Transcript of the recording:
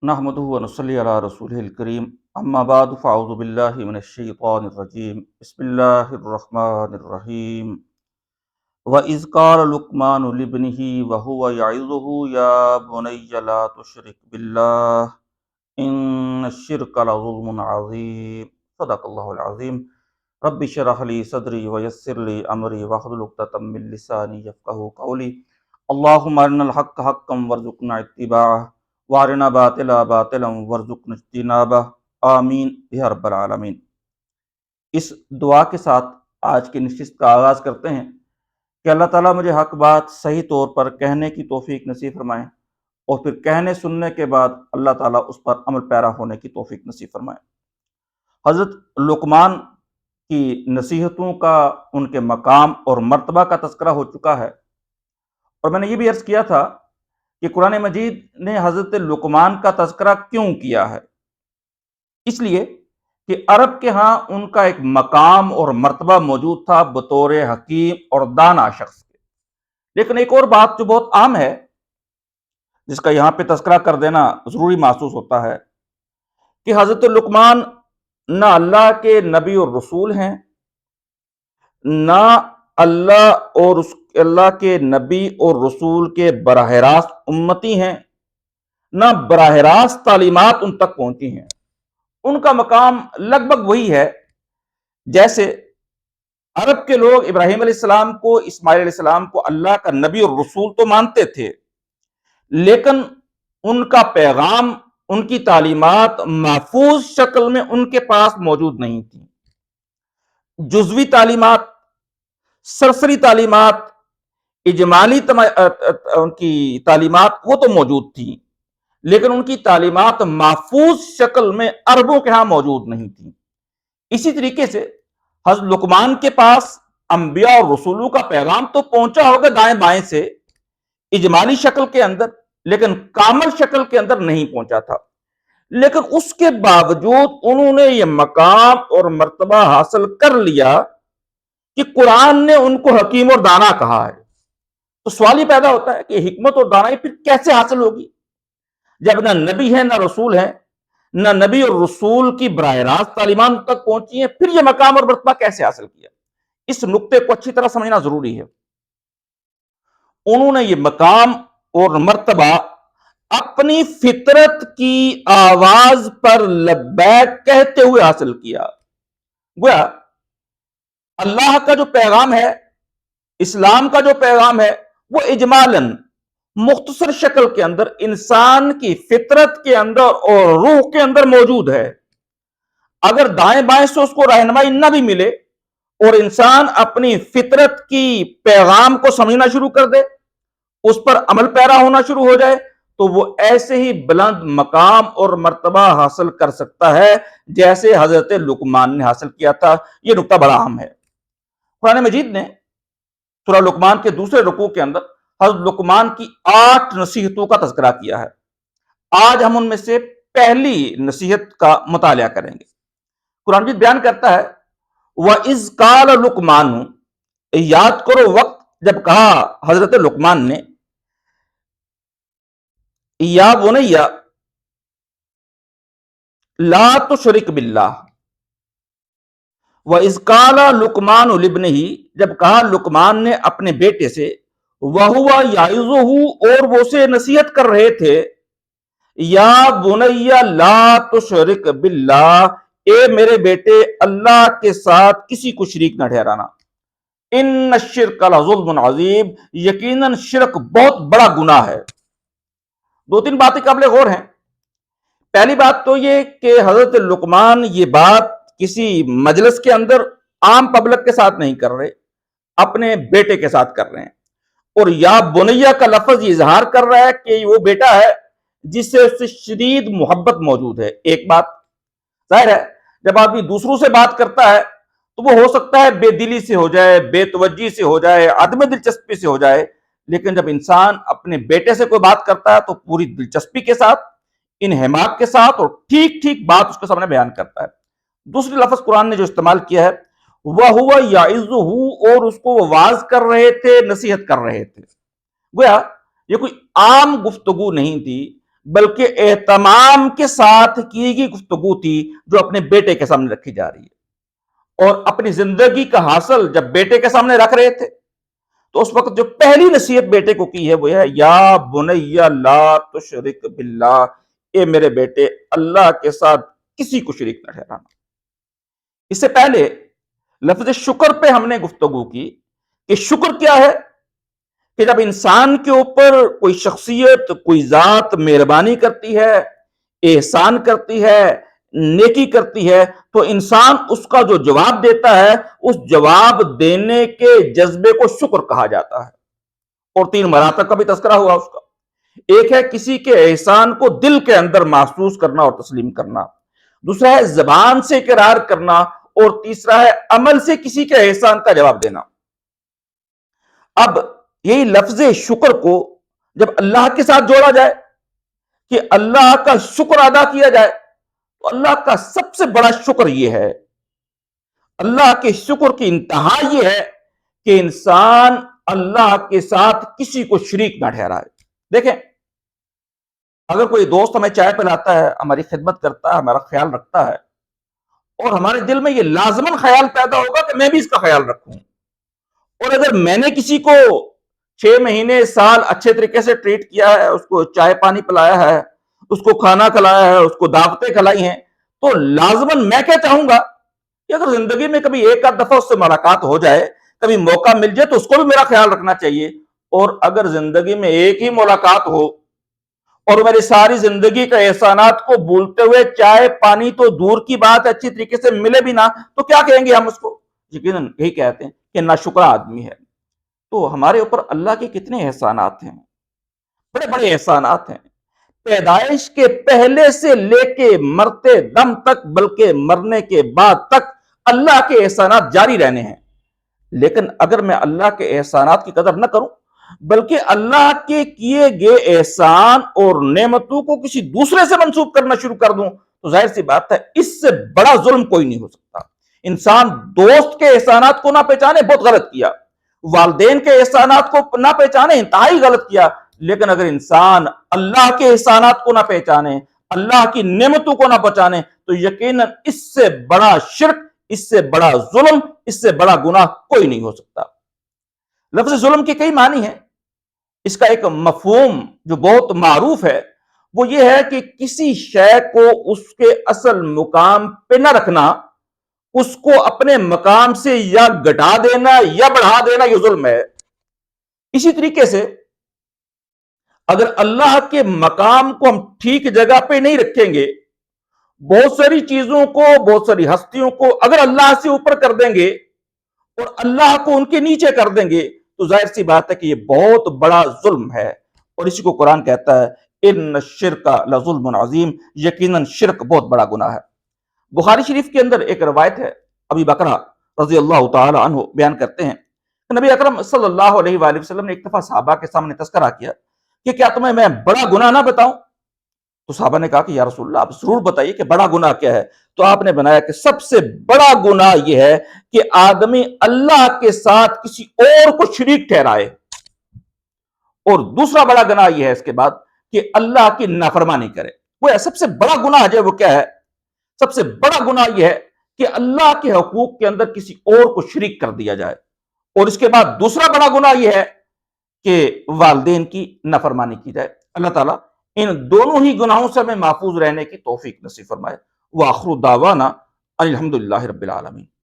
نحمدہ و نصلی علی رسولہ الکریم اما بعد فاعوذ باللہ من الشیطان الرجیم بسم اللہ الرحمن الرحیم وَإِذْ قَالَ لُقْمَانُ لِابْنِهِ وَهُوَ يَعِظُهُ يَا بُنَيَّ لَا تُشْرِكْ بِاللَّهِ إِنَّ الشِّرْكَ لَظُلْمٌ عَظِيمٌ صدق اللہ العظیم رب اشرح لي صدری ويسر لي امری واحلل عقدۃ من لسانی یفقہوا قولی اللهم ارنا الحق حقا وارزقنا اتباعه وارنا باطلا باطلا وارزقنا اجتنابہ آمین یا رب العالمین۔ اس دعا کے ساتھ آج کی نشست کا آغاز کرتے ہیں کہ اللہ تعالیٰ مجھے حق بات صحیح طور پر کہنے کی توفیق نصیب فرمائیں، اور پھر کہنے سننے کے بعد اللہ تعالیٰ اس پر عمل پیرا ہونے کی توفیق نصیب فرمائیں۔ حضرت لقمان کی نصیحتوں کا، ان کے مقام اور مرتبہ کا تذکرہ ہو چکا ہے، اور میں نے یہ بھی عرض کیا تھا کہ قرآن مجید نے حضرت لقمان کا تذکرہ کیوں کیا ہے۔ اس لیے کہ عرب کے ہاں ان کا ایک مقام اور مرتبہ موجود تھا بطور حکیم اور دانا شخص کے۔ لیکن ایک اور بات جو بہت عام ہے، جس کا یہاں پہ تذکرہ کر دینا ضروری محسوس ہوتا ہے، کہ حضرت لقمان نہ اللہ کے نبی اور رسول ہیں، نہ اللہ کے نبی اور رسول کے براہ راست امتی ہیں، نہ براہ راست تعلیمات ان تک پہنچی ہیں۔ ان کا مقام لگ بھگ وہی ہے جیسے عرب کے لوگ ابراہیم علیہ السلام کو، اسماعیل علیہ السلام کو اللہ کا نبی اور رسول تو مانتے تھے، لیکن ان کا پیغام، ان کی تعلیمات محفوظ شکل میں ان کے پاس موجود نہیں تھی۔ جزوی تعلیمات، سرسری تعلیمات، اجمالی ان کی تعلیمات وہ تو موجود تھی، لیکن ان کی تعلیمات محفوظ شکل میں عربوں کے ہاں موجود نہیں تھی۔ اسی طریقے سے حضرت لقمان کے پاس انبیاء اور رسولوں کا پیغام تو پہنچا ہوگا دائیں بائیں سے، اجمالی شکل کے اندر، لیکن کامل شکل کے اندر نہیں پہنچا تھا۔ لیکن اس کے باوجود انہوں نے یہ مقام اور مرتبہ حاصل کر لیا کہ قرآن نے ان کو حکیم اور دانا کہا ہے۔ تو سوال یہ پیدا ہوتا ہے کہ حکمت اور دانائی پھر کیسے حاصل ہوگی جب نہ نبی ہے، نہ رسول ہے، نہ نبی اور رسول کی براہ راست تعلیمات تک پہنچی ہیں، پھر یہ مقام اور مرتبہ کیسے حاصل کیا؟ اس نقطے کو اچھی طرح سمجھنا ضروری ہے۔ انہوں نے یہ مقام اور مرتبہ اپنی فطرت کی آواز پر لبیک کہتے ہوئے حاصل کیا۔ گویا اللہ کا جو پیغام ہے، اسلام کا جو پیغام ہے، وہ اجمالاً مختصر شکل کے اندر انسان کی فطرت کے اندر اور روح کے اندر موجود ہے۔ اگر دائیں بائیں سے اس کو رہنمائی نہ بھی ملے اور انسان اپنی فطرت کی پیغام کو سمجھنا شروع کر دے، اس پر عمل پیرا ہونا شروع ہو جائے، تو وہ ایسے ہی بلند مقام اور مرتبہ حاصل کر سکتا ہے جیسے حضرت لقمان نے حاصل کیا تھا۔ یہ نقطہ بڑا اہم ہے۔ قرآن مجید نے سورہ لقمان کے دوسرے رکوع کے اندر حضرت لقمان کی 8 نصیحتوں کا تذکرہ کیا ہے۔ آج ہم ان میں سے پہلی نصیحت کا مطالعہ کریں گے۔ قرآن مجید بیان کرتا ہے وَإِذْ قَالَ لُقْمَانُ، یاد کرو وقت جب کہا حضرت لقمان نے، یا بنی لا تشرک باللہ، وَإِذْ قَالَ لُقْمَانُ لِابْنِهِ، جب کہا لقمان نے اپنے بیٹے سے، وَهُوَ يَعِظُهُ، اور وہ اسے نصیحت کر رہے تھے، یا بنی لا تشرک باللہ، اے میرے بیٹے اللہ کے ساتھ کسی کو شریک نہ ٹھہرانا، ان الشرک لظلم عظیم، یقیناً شرک بہت بڑا گناہ ہے۔ 2-3 باتیں قابل غور ہیں۔ پہلی بات تو یہ کہ حضرت لقمان یہ بات کسی مجلس کے اندر عام پبلک کے ساتھ نہیں کر رہے، اپنے بیٹے کے ساتھ کر رہے ہیں، اور یا بنیہ کا لفظ یہ اظہار کر رہا ہے کہ وہ بیٹا ہے جس سے اس سے شدید محبت موجود ہے۔ ایک بات ظاہر ہے، جب آدمی دوسروں سے بات کرتا ہے تو وہ ہو سکتا ہے بے دلی سے ہو جائے، بے توجہی سے ہو جائے، عدم دلچسپی سے ہو جائے، لیکن جب انسان اپنے بیٹے سے کوئی بات کرتا ہے تو پوری دلچسپی کے ساتھ، انہماک کے ساتھ، اور ٹھیک ٹھیک بات اس کے سامنے بیان کرتا ہے۔ دوسری لفظ قرآن نے جو استعمال کیا ہے وَهُوَ يَعِظُهُ، اور اس کو وہ واعظ کر رہے تھے، نصیحت کر رہے تھے۔ گویا یہ کوئی عام گفتگو نہیں تھی، بلکہ اہتمام کے ساتھ کی گئی گفتگو تھی جو اپنے بیٹے کے سامنے رکھی جا رہی ہے۔ اور اپنی زندگی کا حاصل جب بیٹے کے سامنے رکھ رہے تھے تو اس وقت جو پہلی نصیحت بیٹے کو کی ہے وہ ہے یا بنی لا تشرک باللہ، اے میرے بیٹے اللہ کے ساتھ کسی کو شریک نہ ٹھہرانا۔ اس سے پہلے لفظ شکر پہ ہم نے گفتگو کی کہ شکر کیا ہے، کہ جب انسان کے اوپر کوئی شخصیت کوئی ذات مہربانی کرتی ہے، احسان کرتی ہے، نیکی کرتی ہے، تو انسان اس کا جو جواب دیتا ہے اس جواب دینے کے جذبے کو شکر کہا جاتا ہے۔ اور 3 مراتب کا بھی تذکرہ ہوا اس کا۔ ایک ہے کسی کے احسان کو دل کے اندر محسوس کرنا اور تسلیم کرنا، دوسرا ہے زبان سے اقرار کرنا، اور تیسرا ہے عمل سے کسی کے احسان کا جواب دینا۔ اب یہی لفظ شکر کو جب اللہ کے ساتھ جوڑا جائے کہ اللہ کا شکر ادا کیا جائے تو اللہ کا سب سے بڑا شکر یہ ہے، اللہ کے شکر کی انتہا یہ ہے کہ انسان اللہ کے ساتھ کسی کو شریک نہ ٹھہرائے۔ دیکھیں، اگر کوئی دوست ہمیں چائے پلاتا ہے، ہماری خدمت کرتا ہے، ہمارا خیال رکھتا ہے، اور ہمارے دل میں یہ لازماً خیال پیدا ہوگا کہ میں بھی اس کا خیال رکھوں، اور اگر میں نے کسی کو 6 مہینے سال اچھے طریقے سے ٹریٹ کیا ہے، اس کو چائے پانی پلایا ہے، اس کو کھانا کھلایا ہے، اس کو دعوتیں کھلائی ہیں، تو لازماً میں کیا چاہوں گا کہ اگر زندگی میں کبھی ایک آدھ دفعہ اس سے ملاقات ہو جائے، کبھی موقع مل جائے، تو اس کو بھی میرا خیال رکھنا چاہیے۔ اور اگر زندگی میں ایک ہی ملاقات ہو اور میری ساری زندگی کا احسانات کو بھولتے ہوئے چائے پانی تو دور کی بات اچھی طریقے سے ملے بھی نہ، تو کیا کہیں گے ہم اس کو؟ یقیناً یہی کہتے ہیں کہ ناشکرا آدمی ہے۔ تو ہمارے اوپر اللہ کے کتنے احسانات ہیں، بڑے بڑے احسانات ہیں، پیدائش کے پہلے سے لے کے مرتے دم تک، بلکہ مرنے کے بعد تک اللہ کے احسانات جاری رہنے ہیں۔ لیکن اگر میں اللہ کے احسانات کی قدر نہ کروں، بلکہ اللہ کے کیے گئے احسان اور نعمتوں کو کسی دوسرے سے منسوب کرنا شروع کر دوں، تو ظاہر سی بات ہے اس سے بڑا ظلم کوئی نہیں ہو سکتا۔ انسان دوست کے احسانات کو نہ پہچانے، بہت غلط کیا، والدین کے احسانات کو نہ پہچانے، انتہائی غلط کیا، لیکن اگر انسان اللہ کے احسانات کو نہ پہچانے، اللہ کی نعمتوں کو نہ پہچانے، تو یقیناً اس سے بڑا شرک، اس سے بڑا ظلم، اس سے بڑا گناہ کوئی نہیں ہو سکتا۔ لفظ ظلم کے کئی معنی ہیں۔ اس کا ایک مفہوم جو بہت معروف ہے وہ یہ ہے کہ کسی شے کو اس کے اصل مقام پہ نہ رکھنا، اس کو اپنے مقام سے یا گھٹا دینا یا بڑھا دینا، یہ ظلم ہے۔ اسی طریقے سے اگر اللہ کے مقام کو ہم ٹھیک جگہ پہ نہیں رکھیں گے، بہت ساری چیزوں کو، بہت ساری ہستیوں کو اگر اللہ سے اوپر کر دیں گے اور اللہ کو ان کے نیچے کر دیں گے، تو ظاہر سی بات ہے کہ یہ بہت بڑا ظلم ہے۔ اور اسی کو قرآن کہتا ہے ان الشرک لظلم عظیم، یقیناً شرک بہت بڑا گناہ ہے۔ بخاری شریف کے اندر ایک روایت ہے، ابی بکرہ رضی اللہ تعالی عنہ بیان کرتے ہیں کہ نبی اکرم صلی اللہ علیہ وآلہ وسلم نے ایک دفعہ صحابہ کے سامنے تذکرہ کیا کہ کیا تمہیں میں بڑا گناہ نہ بتاؤں؟ تو صحابہ نے کہا کہ یا رسول اللہ آپ ضرور بتائیے کہ بڑا گناہ کیا ہے۔ تو آپ نے بنایا کہ سب سے بڑا گناہ یہ ہے کہ آدمی اللہ کے ساتھ کسی اور کو شریک ٹھہرائے، اور دوسرا بڑا گناہ یہ ہے اس کے بعد کہ اللہ کی نافرمانی کرے۔ وہ سب سے بڑا گناہ جو ہے وہ کیا ہے؟ سب سے بڑا گناہ یہ ہے کہ اللہ کے حقوق کے اندر کسی اور کو شریک کر دیا جائے، اور اس کے بعد دوسرا بڑا گناہ یہ ہے کہ والدین کی نافرمانی کی جائے۔ اللہ تعالیٰ ان دونوں ہی گناہوں سے ہمیں محفوظ رہنے کی توفیق نصیب فرمائے۔ وآخر دعوانا الحمدللہ رب العالمین۔